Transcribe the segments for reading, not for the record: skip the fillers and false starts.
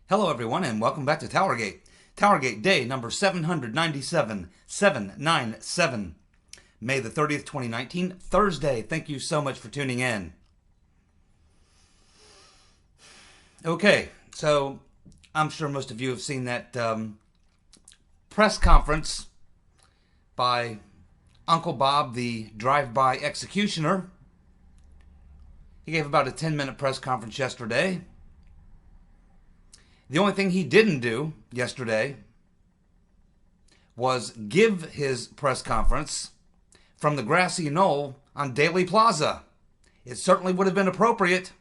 Hello everyone and welcome back to TowerGate. TowerGate day number 797, May the 30th, 2019, Thursday. Thank you so much for tuning in. Okay, so I'm sure most of you have seen that press conference by Uncle Bob, the drive-by executioner. He gave about a 10-minute press conference yesterday. The only thing he didn't do yesterday was give his press conference from the grassy knoll on Daley Plaza. It certainly would have been appropriate.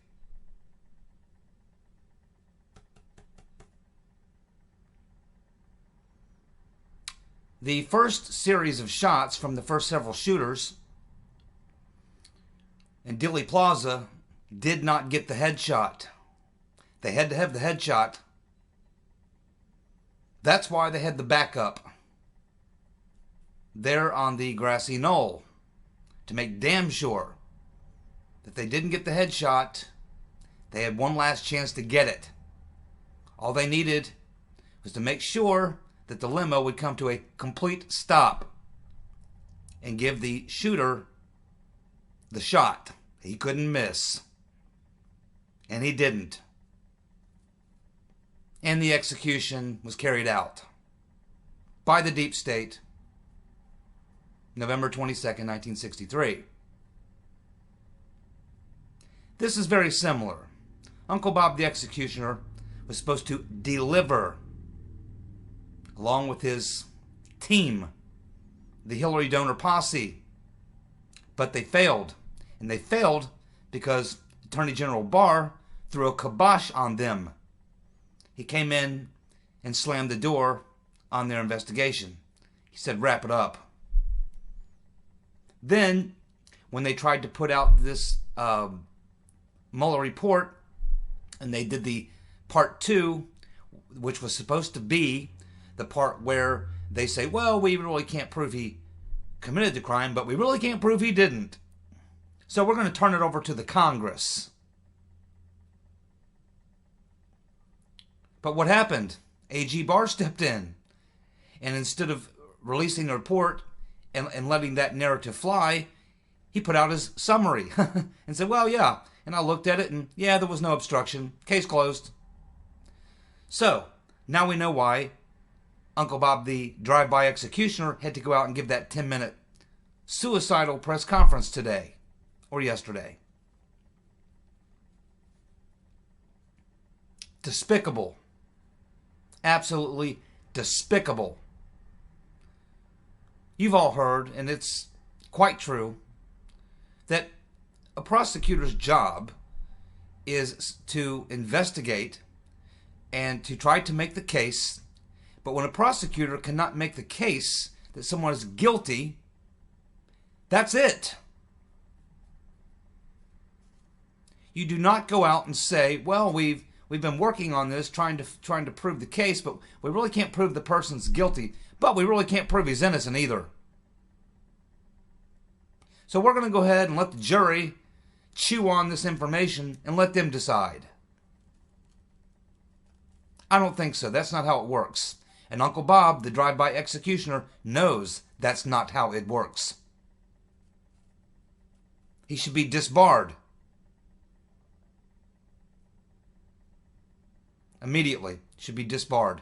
The first series of shots from the first several shooters in Daley Plaza did not get the headshot. They had to have the headshot. That's why they had the backup there on the grassy knoll, to make damn sure that they didn't get the headshot. They had one last chance to get it. All they needed was to make sure that the limo would come to a complete stop and give the shooter the shot. He couldn't miss. And he didn't. And the execution was carried out by the deep state, November 22nd, 1963. This is very similar. Uncle Bob the executioner was supposed to deliver, along with his team, the Hillary donor posse, but they failed. And they failed because Attorney General Barr threw a kibosh on them. He came in and slammed the door on their investigation. He said, wrap it up. Then, when they tried to put out this Mueller report, and they did the part 2, which was supposed to be the part where they say, well, we really can't prove he committed the crime, but we really can't prove he didn't. So we're going to turn it over to the Congress. But what happened? A.G. Barr stepped in, and instead of releasing the report and letting that narrative fly, he put out his summary and said, well, yeah. And I looked at it, and yeah, there was no obstruction. Case closed. So, now we know why Uncle Bob, the drive-by executioner, had to go out and give that 10-minute suicidal press conference today, or yesterday. Despicable. Absolutely despicable. You've all heard, and it's quite true, that a prosecutor's job is to investigate and to try to make the case. But when a prosecutor cannot make the case that someone is guilty, that's it. You do not go out and say, well, we've been working on this, trying to prove the case, but we really can't prove the person's guilty, but we really can't prove he's innocent either. So we're going to go ahead and let the jury chew on this information and let them decide. I don't think so. That's not how it works. And Uncle Bob, the drive-by executioner, knows that's not how it works. He should be disbarred. Immediately. Should be disbarred.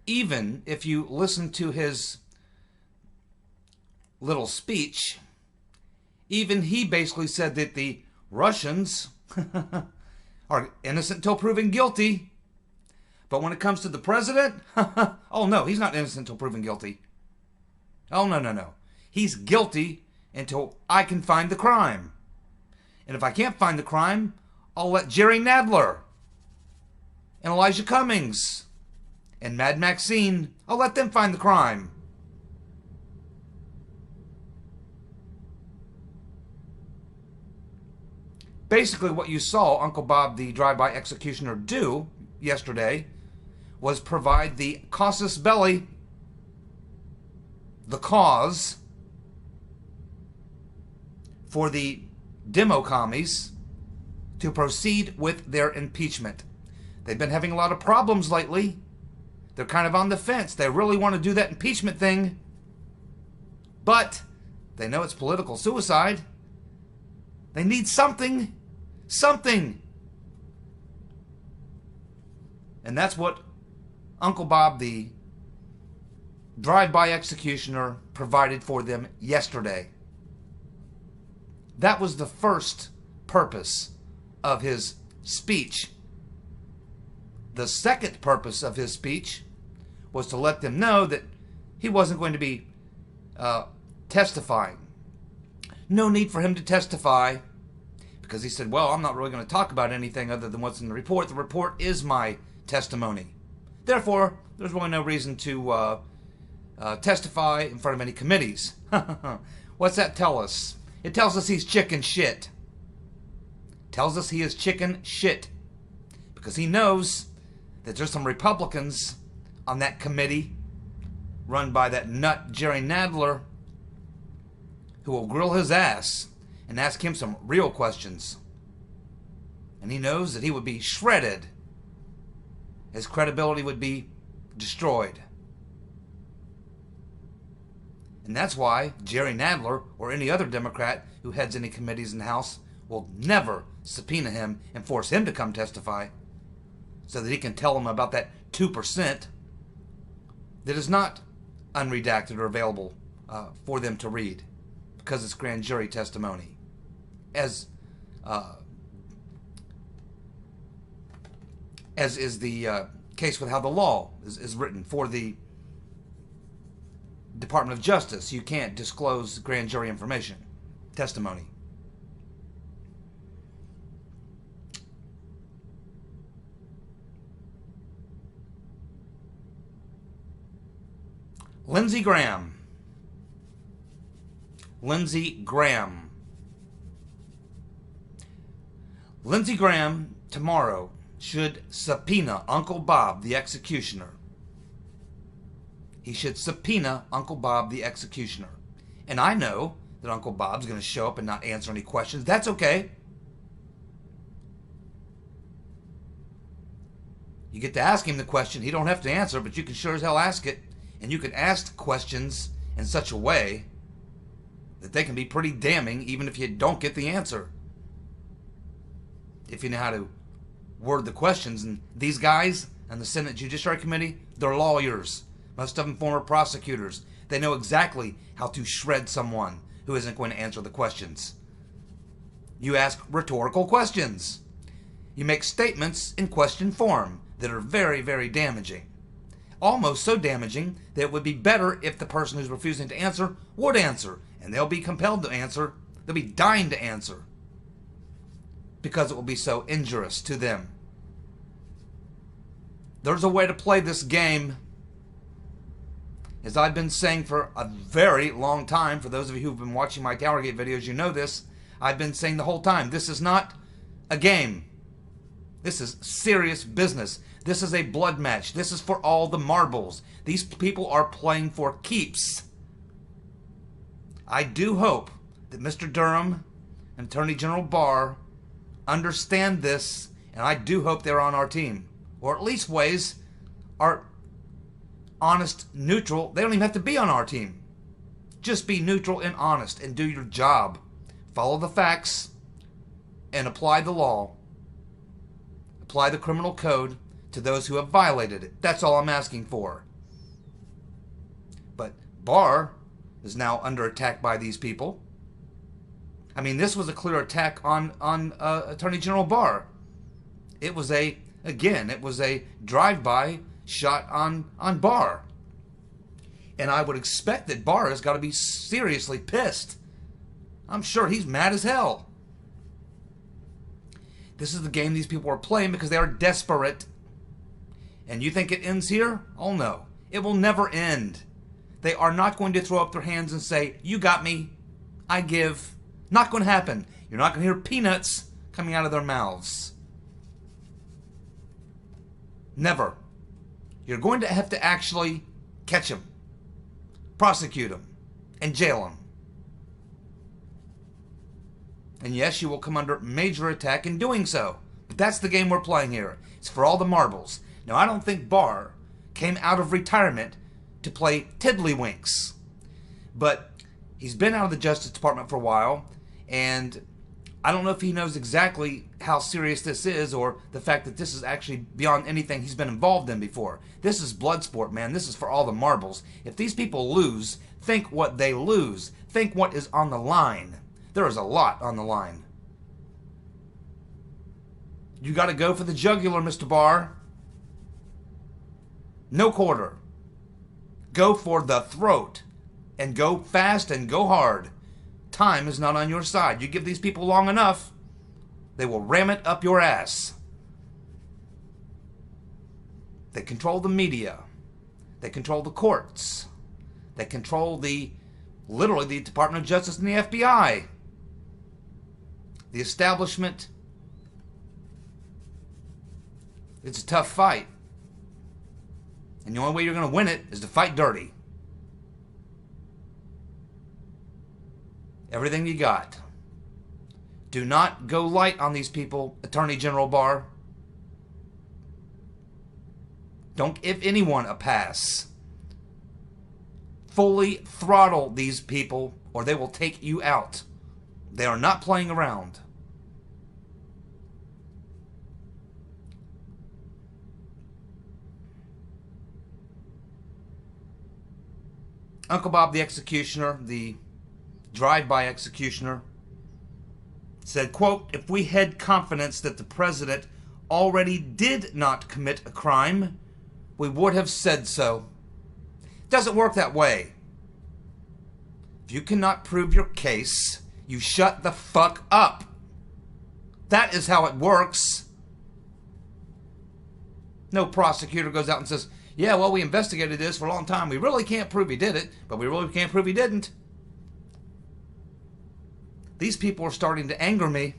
Even if you listen to his little speech, even he basically said that the Russians are innocent till proven guilty. But when it comes to the president, oh no, he's not innocent till proven guilty. Oh no. He's guilty until I can find the crime. And if I can't find the crime, I'll let Jerry Nadler and Elijah Cummings and Mad Maxine, I'll let them find the crime. Basically, what you saw Uncle Bob, the drive-by executioner, do yesterday was provide the casus belli, the cause, for the demo commies to proceed with their impeachment. They've been having a lot of problems lately. They're kind of on the fence. They really want to do that impeachment thing, but they know it's political suicide. They need something. And that's what Uncle Bob, the drive-by executioner, provided for them yesterday. That was the first purpose of his speech. The second purpose of his speech was to let them know that he wasn't going to be testifying. No need for him to testify, because he said, well, I'm not really going to talk about anything other than what's in the report. The report is my testimony. Therefore, there's really no reason to testify in front of any committees. What's that tell us? It tells us he's chicken shit. Tells us he is chicken shit. Because he knows that there's some Republicans on that committee run by that nut Jerry Nadler who will grill his ass and ask him some real questions. And he knows that he would be shredded. His credibility would be destroyed. And that's why Jerry Nadler or any other Democrat who heads any committees in the House will never subpoena him and force him to come testify, so that he can tell them about that 2% that is not unredacted or available for them to read, because it's grand jury testimony, as is the case with how the law is written for the Department of Justice. You can't disclose grand jury information, testimony. Lindsey Graham. Lindsey Graham tomorrow should subpoena Uncle Bob the executioner. He should subpoena Uncle Bob the executioner. And I know that Uncle Bob's going to show up and not answer any questions. That's okay. You get to ask him the question. He don't have to answer, but you can sure as hell ask it. And you can ask questions in such a way that they can be pretty damning, even if you don't get the answer. If you know how to word the questions. And these guys on the Senate Judiciary Committee, they're lawyers. Most of them former prosecutors. They know exactly how to shred someone who isn't going to answer the questions. You ask rhetorical questions. You make statements in question form that are very, very damaging. Almost so damaging that it would be better if the person who's refusing to answer would answer. And they'll be compelled to answer. They'll be dying to answer, because it will be so injurious to them. There's a way to play this game. As I've been saying for a very long time, for those of you who've been watching my TowerGate videos, you know this. I've been saying the whole time, this is not a game. This is serious business. This is a blood match. This is for all the marbles. These people are playing for keeps. I do hope that Mr. Durham and Attorney General Barr understand this, and I do hope they're on our team. Or at least ways are honest, neutral. They don't even have to be on our team. Just be neutral and honest and do your job. Follow the facts and apply the law. Apply the criminal code to those who have violated it. That's all I'm asking for. But Barr is now under attack by these people. I mean, this was a clear attack on Attorney General Barr. It was a drive-by shot on Barr. And I would expect that Barr has got to be seriously pissed. I'm sure he's mad as hell. This is the game these people are playing because they are desperate. And you think it ends here? Oh no. It will never end. They are not going to throw up their hands and say, you got me, I give. Not going to happen. You're not going to hear peanuts coming out of their mouths. Never. You're going to have to actually catch them, prosecute them, and jail them. And yes, you will come under major attack in doing so. But that's the game we're playing here. It's for all the marbles. Now, I don't think Barr came out of retirement to play tiddlywinks. But he's been out of the Justice Department for a while, and I don't know if he knows exactly how serious this is, or the fact that this is actually beyond anything he's been involved in before. This is blood sport, man. This is for all the marbles. If these people lose, think what they lose. Think what is on the line. There is a lot on the line. You got to go for the jugular, Mr. Barr. No quarter. Go for the throat. And go fast and go hard. Time is not on your side. You give these people long enough, they will ram it up your ass. They control the media. They control the courts. They control literally the Department of Justice and the FBI. The establishment. It's a tough fight. And the only way you're going to win it is to fight dirty. Everything you got. Do not go light on these people, Attorney General Barr. Don't give anyone a pass. Fully throttle these people, or they will take you out. They are not playing around. Uncle Bob the Executioner, the drive-by executioner, said, quote, "If we had confidence that the president already did not commit a crime, we would have said so." It doesn't work that way. If you cannot prove your case, you shut the fuck up. That is how it works. No prosecutor goes out and says, yeah, well, we investigated this for a long time. We really can't prove he did it, but we really can't prove he didn't. These people are starting to anger me.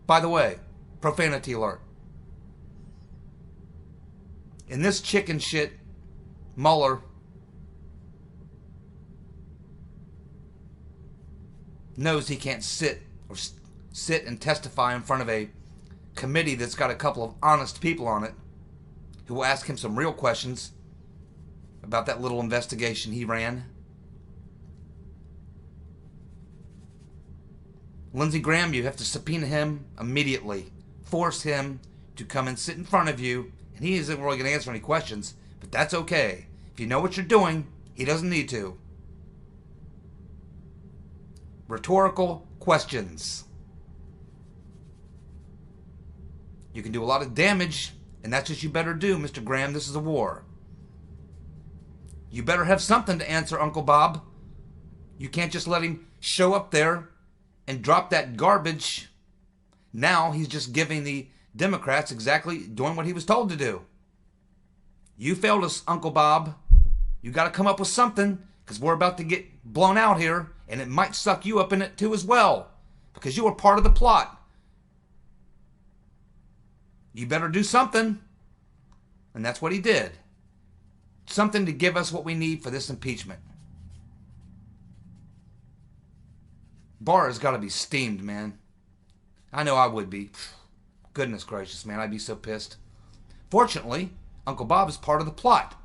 By the way, profanity alert. In this chicken shit, Mueller knows he can't sit and testify in front of a committee that's got a couple of honest people on it who will ask him some real questions about that little investigation he ran. Lindsey Graham, you have to subpoena him immediately. Force him to come and sit in front of you, and he isn't really going to answer any questions, but that's okay. If you know what you're doing, he doesn't need to. Rhetorical questions. You can do a lot of damage, and that's what you better do, Mr. Graham. This is a war. You better have something to answer, Uncle Bob. You can't just let him show up there and drop that garbage. Now he's just giving the Democrats exactly doing what he was told to do. You failed us, Uncle Bob. You got to come up with something, because we're about to get blown out here, and it might suck you up in it too as well, because you were part of the plot. You better do something. And that's what he did. Something to give us what we need for this impeachment. Barr has got to be steamed, man. I know I would be. Goodness gracious, man. I'd be so pissed. Fortunately, Uncle Bob is part of the plot.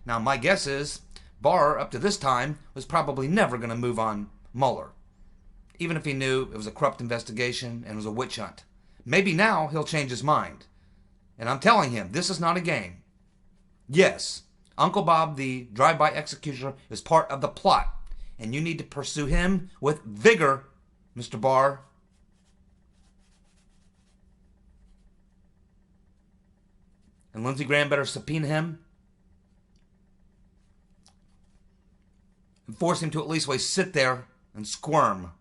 Now, my guess is Barr, up to this time, was probably never going to move on Mueller. Even if he knew it was a corrupt investigation and it was a witch hunt. Maybe now he'll change his mind. And I'm telling him, this is not a game. Yes, Uncle Bob, the drive-by executioner, is part of the plot. And you need to pursue him with vigor, Mr. Barr. And Lindsey Graham better subpoena him. And force him to at least sit there and squirm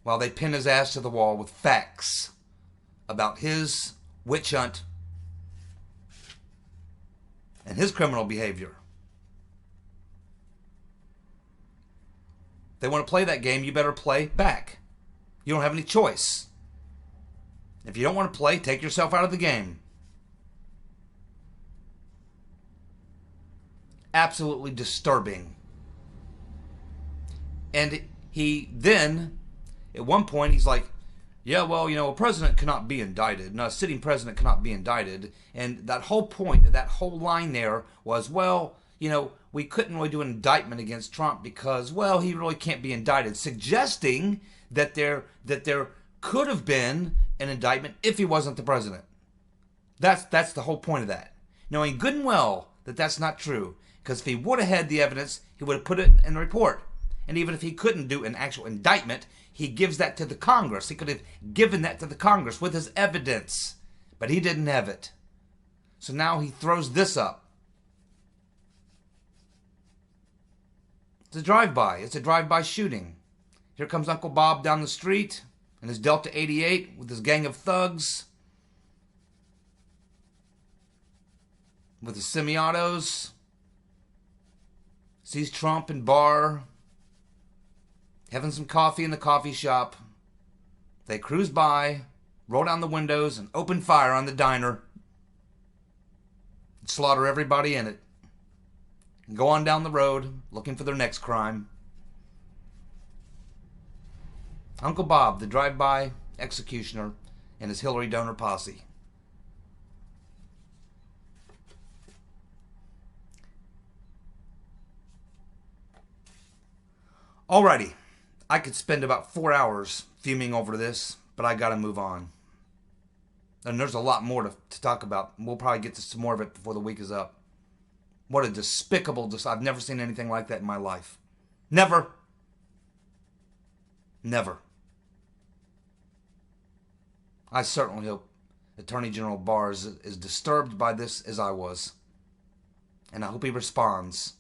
while they pin his ass to the wall with facts about his witch hunt and his criminal behavior. If they want to play that game, you better play back. You don't have any choice. If you don't want to play, take yourself out of the game. Absolutely disturbing. And he then, at one point, he's like, yeah, well, a president cannot be indicted. No, a sitting president cannot be indicted. And that whole point, that whole line there was, well, we couldn't really do an indictment against Trump because, well, he really can't be indicted, suggesting that there could have been an indictment if he wasn't the president. That's the whole point of that. Knowing good and well that that's not true, because if he would have had the evidence, he would have put it in the report. And even if he couldn't do an actual indictment, he gives that to the Congress. He could have given that to the Congress with his evidence, but he didn't have it. So now he throws this up. It's a drive-by. It's a drive-by shooting. Here comes Uncle Bob down the street in his Delta 88 with his gang of thugs, with his semi-autos. Sees Trump and Barr having some coffee in the coffee shop. They cruise by, roll down the windows, and open fire on the diner. Slaughter everybody in it. And go on down the road looking for their next crime. Uncle Bob, the drive-by executioner, and his Hillary donor posse. Alrighty, I could spend about 4 hours fuming over this, but I gotta move on. And there's a lot more to talk about. We'll probably get to some more of it before the week is up. What a despicable, I've never seen anything like that in my life. Never. Never. I certainly hope Attorney General Barr is disturbed by this as I was. And I hope he responds.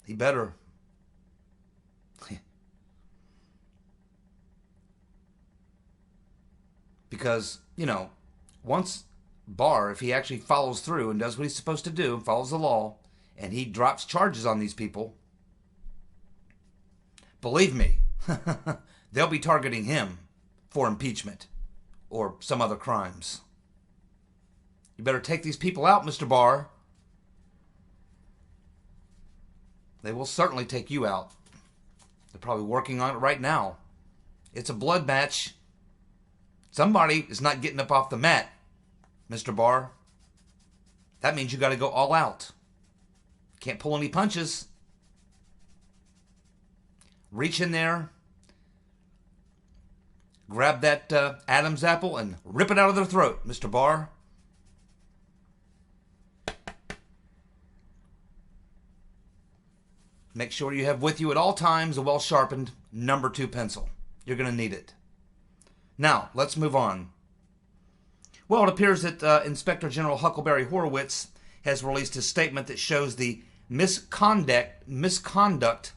He better. Because, once Barr, if he actually follows through and does what he's supposed to do and follows the law, and he drops charges on these people, believe me, they'll be targeting him for impeachment or some other crimes. You better take these people out, Mr. Barr. They will certainly take you out. They're probably working on it right now. It's a blood match. Somebody is not getting up off the mat, Mr. Barr. That means you got to go all out. Can't pull any punches. Reach in there, grab that Adam's apple and rip it out of their throat, Mr. Barr. Make sure you have with you at all times a well-sharpened number 2 pencil. You're going to need it. Now, let's move on. Well, it appears that Inspector General Huckleberry Horowitz has released a statement that shows the misconduct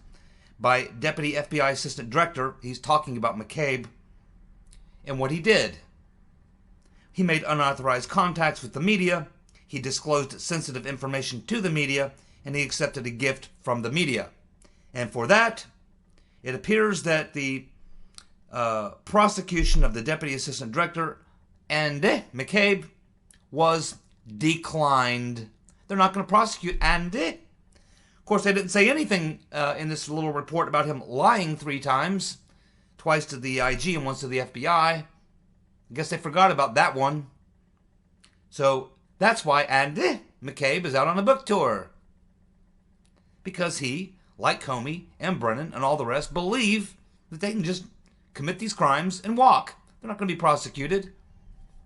by Deputy FBI Assistant Director. He's talking about McCabe and what he did. He made unauthorized contacts with the media. He disclosed sensitive information to the media, and he accepted a gift from the media. And for that, it appears that the prosecution of the Deputy Assistant Director and McCabe was declined. They're not going to prosecute Andy. Of course, they didn't say anything in this little report about him lying 3 times, twice to the IG and once to the FBI. I guess they forgot about that one. So that's why Andy McCabe is out on a book tour. Because he, like Comey and Brennan and all the rest, believe that they can just commit these crimes and walk. They're not going to be prosecuted.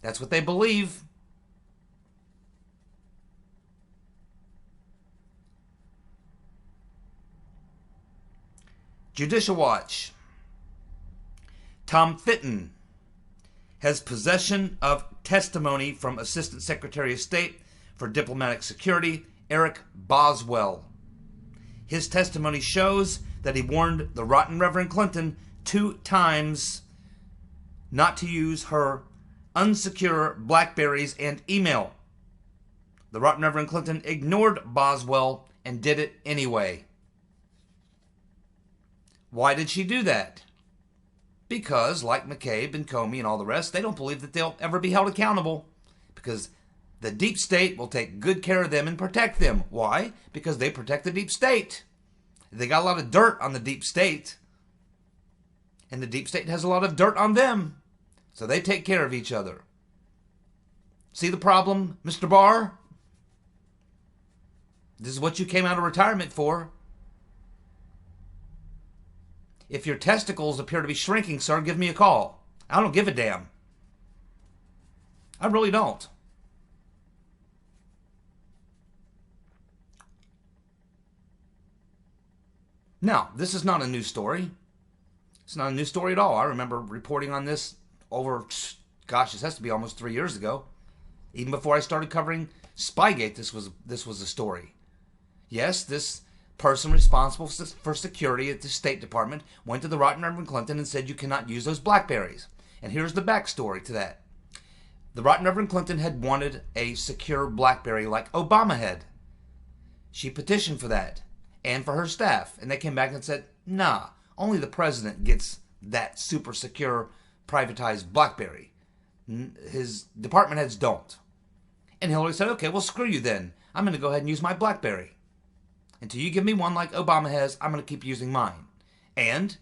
That's what they believe. Judicial Watch. Tom Fitton has possession of testimony from Assistant Secretary of State for Diplomatic Security, Eric Boswell. His testimony shows that he warned the rotten Reverend Clinton 2 times not to use her unsecure Blackberries and email. The rotten Reverend Clinton ignored Boswell and did it anyway. Why did she do that? Because, like McCabe and Comey and all the rest, they don't believe that they'll ever be held accountable. Because the deep state will take good care of them and protect them. Why? Because they protect the deep state. They got a lot of dirt on the deep state. And the deep state has a lot of dirt on them. So they take care of each other. See the problem, Mr. Barr? This is what you came out of retirement for. If your testicles appear to be shrinking, sir, give me a call. I don't give a damn. I really don't. Now, this is not a new story. It's not a new story at all. I remember reporting on this over, gosh, this has to be almost 3 years ago. Even before I started covering Spygate, this was a story. Yes, this person responsible for security at the State Department went to the Right Reverend Clinton and said you cannot use those BlackBerries. And here's the backstory to that. The Right Reverend Clinton had wanted a secure BlackBerry like Obama had. She petitioned for that and for her staff. And they came back and said, nah, only the president gets that super secure privatized BlackBerry. His department heads don't. And Hillary said, okay, well, screw you then. I'm going to go ahead and use my BlackBerry. Until you give me one like Obama has, I'm going to keep using mine. And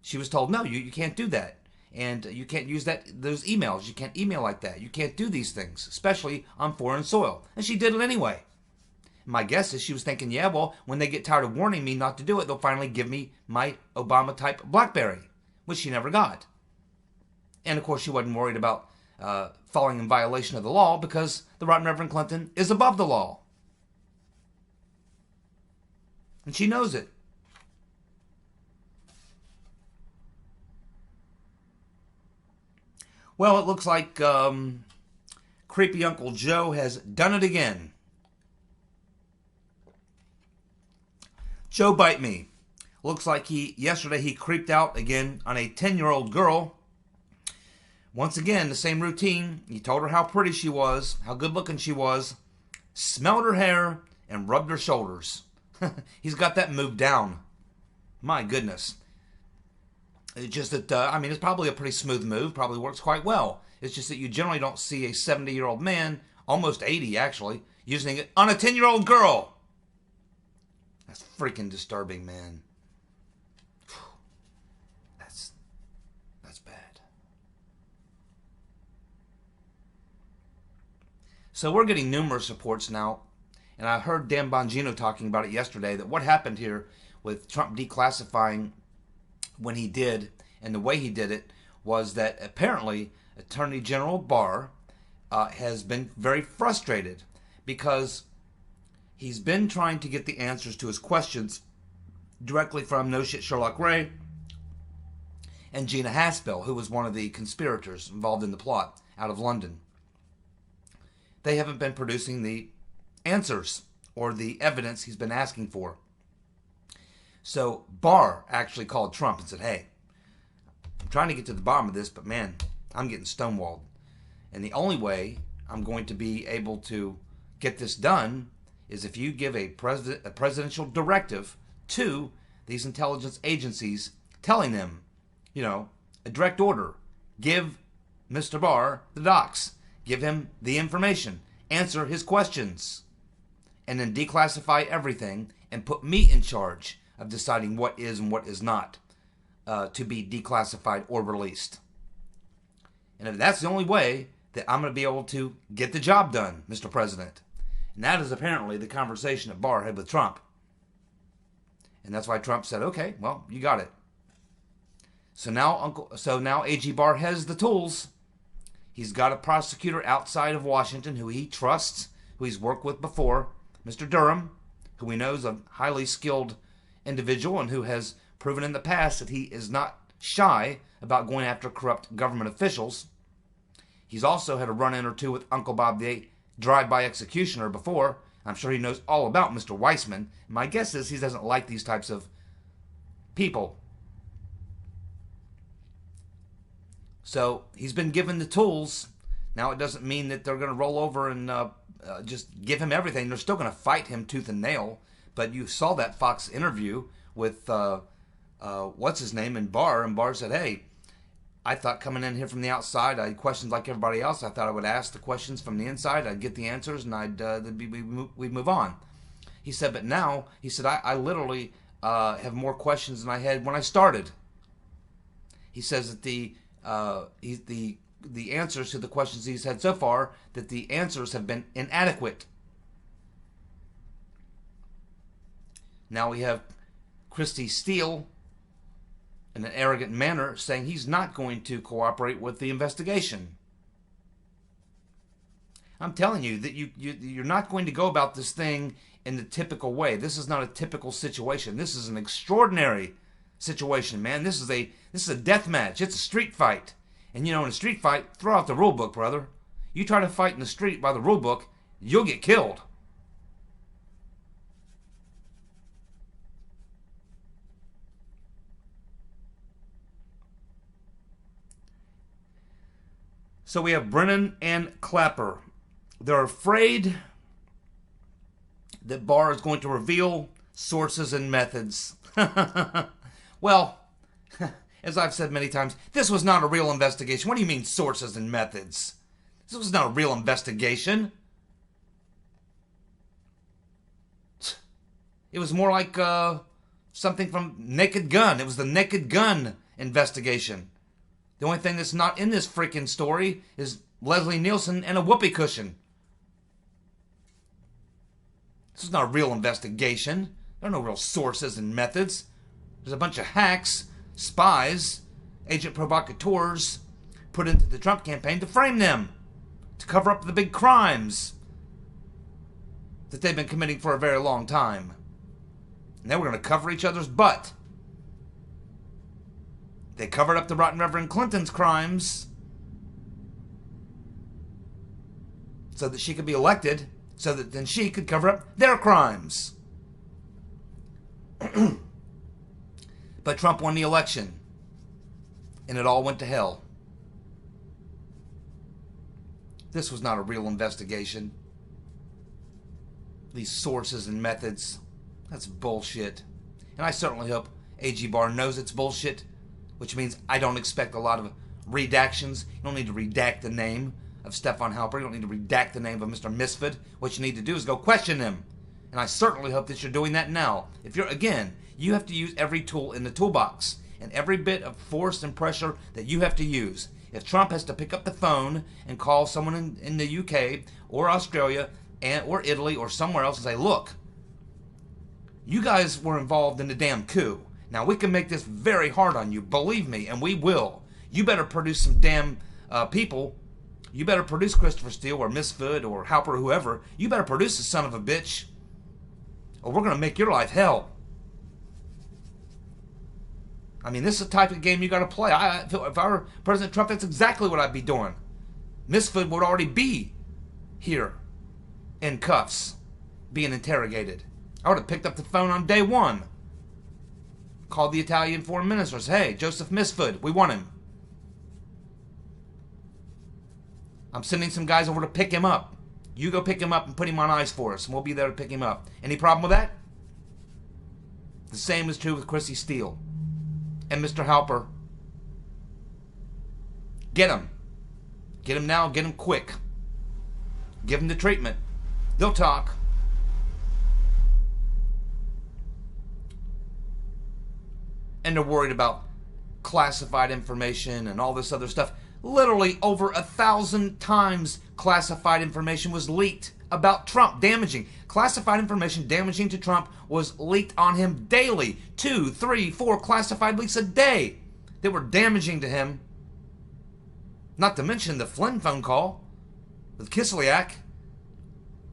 she was told, no, you can't do that. And you can't use those emails. You can't email like that. You can't do these things, especially on foreign soil. And she did it anyway. My guess is she was thinking, yeah, well, when they get tired of warning me not to do it, they'll finally give me my Obama-type BlackBerry, which she never got. And, of course, she wasn't worried about falling in violation of the law because the Right Reverend Clinton is above the law. And she knows it. Well, it looks like creepy Uncle Joe has done it again. Joe bite me. Looks like yesterday he creeped out again on a 10-year-old girl. Once again, the same routine. He told her how pretty she was, how good looking she was, smelled her hair, and rubbed her shoulders. He's got that move down. My goodness. It's just that, it's probably a pretty smooth move. Probably works quite well. It's just that you generally don't see a 70-year-old man, almost 80 actually, using it on a 10-year-old girl. That's freaking disturbing, man. That's bad. So we're getting numerous reports now. And I heard Dan Bongino talking about it yesterday, that what happened here with Trump declassifying when he did, and the way he did it, was that apparently Attorney General Barr has been very frustrated because he's been trying to get the answers to his questions directly from No Shit Sherlock Ray and Gina Haspel, who was one of the conspirators involved in the plot out of London. They haven't been producing the answers or the evidence he's been asking for. So Barr actually called Trump and said, hey, I'm trying to get to the bottom of this, but man, I'm getting stonewalled. And the only way I'm going to be able to get this done is if you give a presidential directive to these intelligence agencies telling them, a direct order, give Mr. Barr the docs, give him the information, answer his questions, and then declassify everything and put me in charge of deciding what is and what is not to be declassified or released. And if that's the only way that I'm going to be able to get the job done, Mr. President. And that is apparently the conversation that Barr had with Trump. And that's why Trump said, okay, well, you got it. So now AG Barr has the tools. He's got a prosecutor outside of Washington who he trusts, who he's worked with before, Mr. Durham, who we know is a highly skilled individual and who has proven in the past that he is not shy about going after corrupt government officials. He's also had a run-in or two with Uncle Bob the drive-by executioner before. I'm sure he knows all about Mr. Weissman. My guess is he doesn't like these types of people. So he's been given the tools. Now it doesn't mean that they're going to roll over and just give him everything. They're still going to fight him tooth and nail. But you saw that Fox interview with what's his name and Barr said, hey, I thought coming in here from the outside, I had questions like everybody else. I thought I would ask the questions from the inside, I'd get the answers, and we'd move on. He said, but now, he said, I literally have more questions than I had when I started. He says that the answers to the questions he's had so far, that the answers have been inadequate. Now we have Christy Steele, in an arrogant manner, saying he's not going to cooperate with the investigation. I'm telling you that you're not going to go about this thing in the typical way. This is not a typical situation. This is an extraordinary situation, man. This is a death match. It's a street fight. And in a street fight, throw out the rule book, brother. You try to fight in the street by the rule book, you'll get killed. So we have Brennan and Clapper. They're afraid that Barr is going to reveal sources and methods. Well, as I've said many times, this was not a real investigation. What do you mean sources and methods? This was not a real investigation. It was more like something from Naked Gun. It was the Naked Gun investigation. The only thing that's not in this freaking story is Leslie Nielsen and a whoopee cushion. This is not a real investigation. There are no real sources and methods. There's a bunch of hacks, spies, agent provocateurs put into the Trump campaign to frame them, to cover up the big crimes that they've been committing for a very long time. And then we're going to cover each other's butt. They covered up the rotten Reverend Clinton's crimes so that she could be elected, so that then she could cover up their crimes. But Trump won the election, and it all went to hell. This was not a real investigation. These sources and methods, that's bullshit. And I certainly hope A.G. Barr knows it's bullshit, which means I don't expect a lot of redactions. You don't need to redact the name of Stefan Halper. You don't need to redact the name of Mr. Misfit. What you need to do is go question him. And I certainly hope that you're doing that now. If you're, again, you have to use every tool in the toolbox and every bit of force and pressure that you have to use. If Trump has to pick up the phone and call someone in the UK or Australia or Italy or somewhere else and say, look, you guys were involved in the damn coup. Now, we can make this very hard on you, believe me, and we will. You better produce some damn people. You better produce Christopher Steele or Misfit or Halper or whoever. You better produce the son of a bitch, or we're going to make your life hell. I mean, this is the type of game you got to play. If I were President Trump, that's exactly what I'd be doing. Misfit would already be here in cuffs, being interrogated. I would have picked up the phone on day one. Called the Italian foreign minister. Hey, Joseph Misfit, we want him. I'm sending some guys over to pick him up. You go pick him up and put him on ice for us, and we'll be there to pick him up. Any problem with that? The same is true with Chrissy Steele and Mr. Halper. Get him. Get him now. Get him quick. Give him the treatment. They'll talk. And they're worried about classified information and all this other stuff. Literally over 1,000 times classified information was leaked about Trump, damaging. Classified information damaging to Trump was leaked on him daily. 2, 3, 4 classified leaks a day that were damaging to him. Not to mention the Flynn phone call with Kislyak.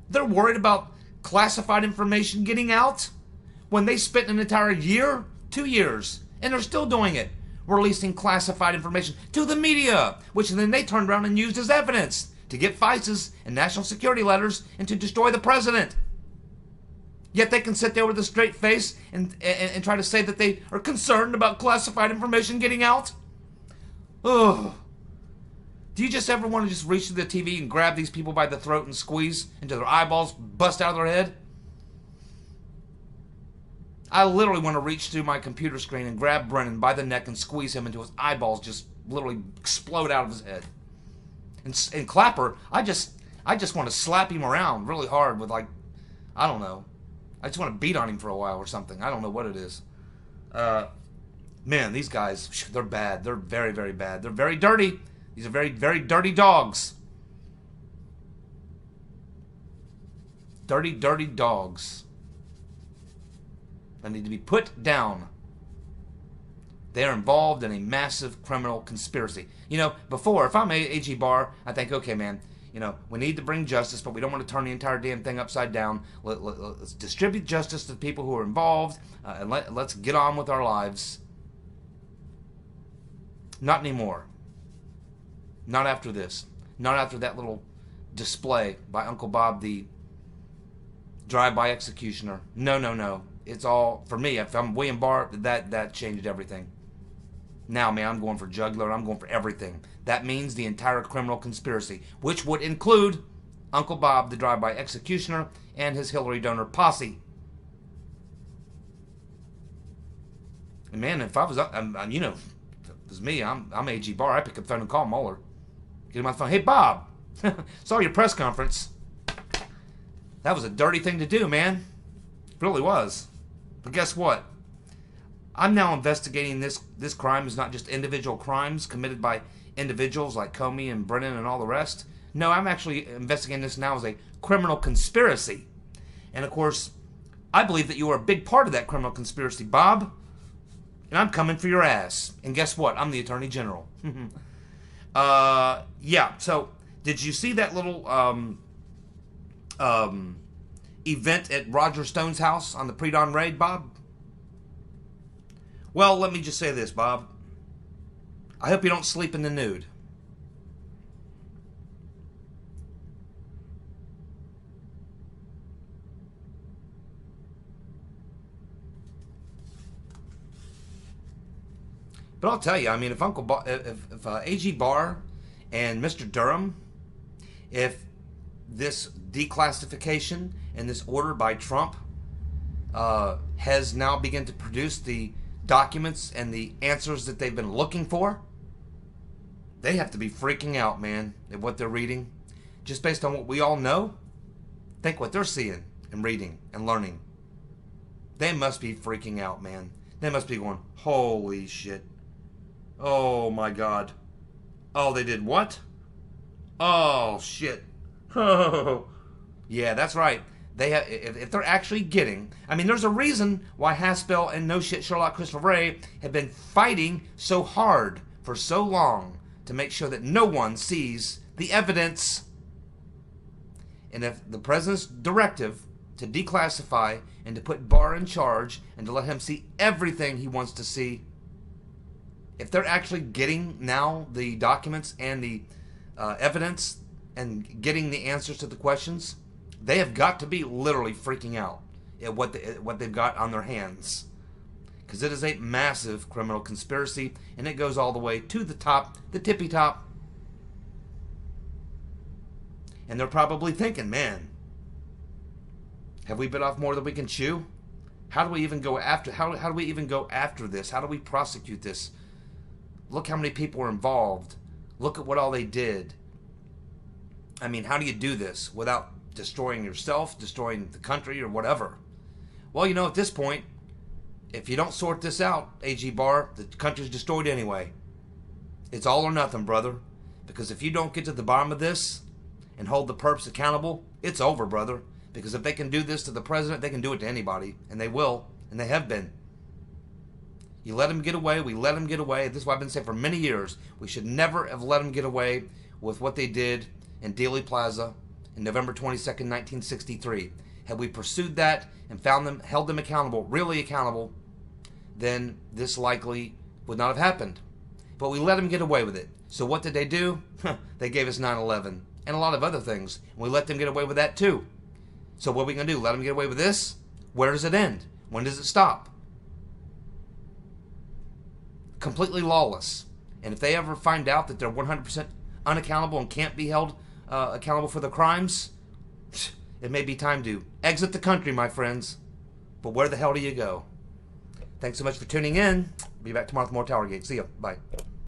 They're worried about classified information getting out when they spent an entire year, 2 years, and they're still doing it, releasing classified information to the media, which then they turned around and used as evidence to get FISAs and national security letters and to destroy the president. Yet they can sit there with a straight face and try to say that they are concerned about classified information getting out. Ugh. Do you just ever want to just reach to the TV and grab these people by the throat and squeeze until their eyeballs bust out of their head? I literally want to reach through my computer screen and grab Brennan by the neck and squeeze him until his eyeballs just literally explode out of his head. And Clapper, I just want to slap him around really hard with, like, I don't know, I just want to beat on him for a while or something. I don't know what it is. Man, these guys, they're bad. They're very, very bad. They're very dirty. These are very, very dirty dogs. Dirty, dirty dogs. They need to be put down. They are involved in a massive criminal conspiracy. You know, before, if I'm AG Barr, I think, okay, man, you know, we need to bring justice, but we don't want to turn the entire damn thing upside down. Let's distribute justice to the people who are involved, and let's get on with our lives. Not anymore. Not after this. Not after that little display by Uncle Bob, the drive-by executioner. No, no, no. It's all, for me, if I'm William Barr, that changed everything. Now, man, I'm going for jugular. I'm going for everything. That means the entire criminal conspiracy, which would include Uncle Bob, the drive-by executioner, and his Hillary donor posse. And man, if I was, you know, if it was me, I'm AG Barr. I pick up the phone and call Mueller. Get him on the phone. Hey, Bob, saw your press conference. That was a dirty thing to do, man. It really was. But guess what? I'm now investigating this crime as not just individual crimes committed by individuals like Comey and Brennan and all the rest. No, I'm actually investigating this now as a criminal conspiracy. And of course, I believe that you are a big part of that criminal conspiracy, Bob. And I'm coming for your ass. And guess what? I'm the Attorney General. Yeah, so did you see that little event at Roger Stone's house on the pre-dawn raid, Bob? Well, let me just say this, Bob. I hope you don't sleep in the nude. But I'll tell you, I mean, if AG Barr and Mr. Durham, if this declassification and this order by Trump has now begun to produce the documents and the answers that they've been looking for, they have to be freaking out, man, at what they're reading. Just based on what we all know, think what they're seeing and reading and learning. They must be freaking out, man. They must be going, holy shit. Oh my God. Oh, they did what? Oh shit. Oh. Yeah, that's right. They have, if they're actually getting, I mean, there's a reason why Haspel and no shit Sherlock Christopher Wray have been fighting so hard for so long to make sure that no one sees the evidence. And if the president's directive to declassify and to put Barr in charge and to let him see everything he wants to see, if they're actually getting now the documents and the evidence and getting the answers to the questions, they have got to be literally freaking out at what they've got on their hands. Because it is a massive criminal conspiracy, and it goes all the way to the top, the tippy top. And they're probably thinking, man, have we bit off more than we can chew? How do we even go after, how do we even go after this? How do we prosecute this? Look how many people are involved. Look at what all they did. I mean, how do you do this without destroying yourself, destroying the country, or whatever? Well, you know, at this point, if you don't sort this out, AG Barr, the country's destroyed anyway. It's all or nothing, brother. Because if you don't get to the bottom of this and hold the perps accountable, it's over, brother. Because if they can do this to the president, they can do it to anybody. And they will. And they have been. You let them get away. We let them get away. This is what I've been saying for many years. We should never have let them get away with what they did in Dealey Plaza in November 22nd, 1963. Had we pursued that and found them, held them accountable, really accountable, then this likely would not have happened. But we let them get away with it. So what did they do? They gave us 9/11 and a lot of other things. And we let them get away with that too. So what are we going to do? Let them get away with this? Where does it end? When does it stop? Completely lawless. And if they ever find out that they're 100% unaccountable and can't be held accountable for the crimes, it may be time to exit the country, my friends. But where the hell do you go? Thanks so much for tuning in. Be back tomorrow with more TowerGate. See ya. Bye.